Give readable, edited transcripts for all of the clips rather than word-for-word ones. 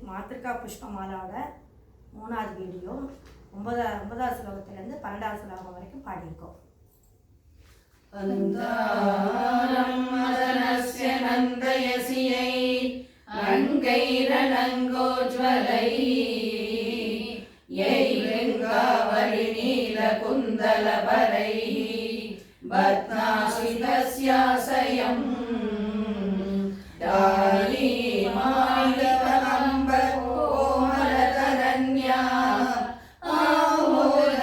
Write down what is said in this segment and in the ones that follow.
மாத்திருக்கா புஷ்பமாலாவோட 3வது வீடியோ 9வது ஸ்லோகத்திலேருந்து 12வது ஸ்லோகம் வரைக்கும் பாடியிருக்கோம். அந்தாரம் மதனஸ்ய நந்தயசியை அங்கைரணங்கோஜ்வலை யைங்காவலி நீலகுந்தலபரை பத்மாசிதஸ்யாசயம் தாலி மாலிகம்பகோமலதரண்யா ஆமோதயிராக்ருகான்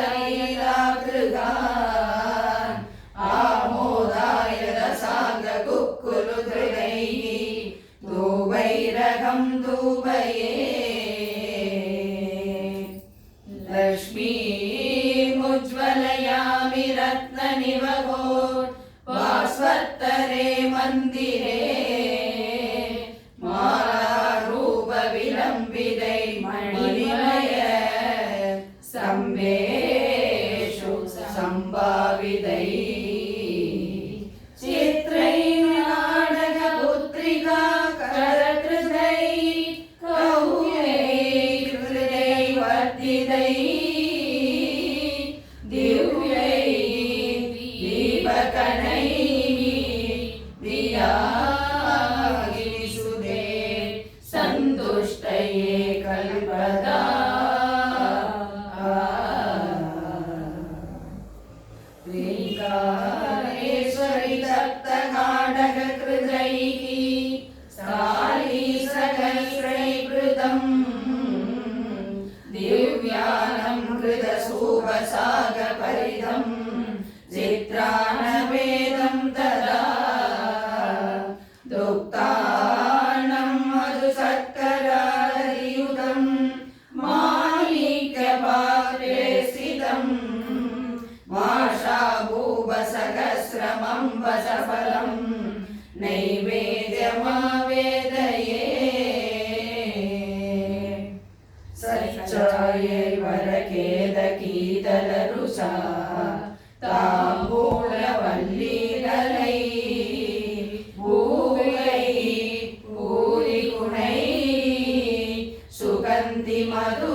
ஆமோதாயதசாங்ககுக்குலுத்ருதைः தூபைரகம் தூபயே லக்ஷ்मीमुज्ज्वलयामि रत्ननिवगो वास्वत्तरे मन्दिरे मालारूपविलम्बितै मणिमय स्तम्भेषु सम्भावितैः चित्रैः नाटकपुत्रिका करकृतैः कौयैः हृदयैः वर्धितैः संतुष्टये कल्पदा ह्रीङ्कारेश्वरि तप्तकाडककृतैः स्थालीसहस्रैर्कृतम् दिव्यानं कृतसूपसागपरिदम् चित्रानवेदं तदा दुक्तानं मधुसत्करादियुतं माणिक्यपात्रे स्थितं माषाभूपसहस्रमम्बसफलं नैवेद्यमावेदये सच्चायै वरकेदकीतलरुषा ताम्बूलवल्लीदलै भूगै पूरिगुणै सुगन्धि मधु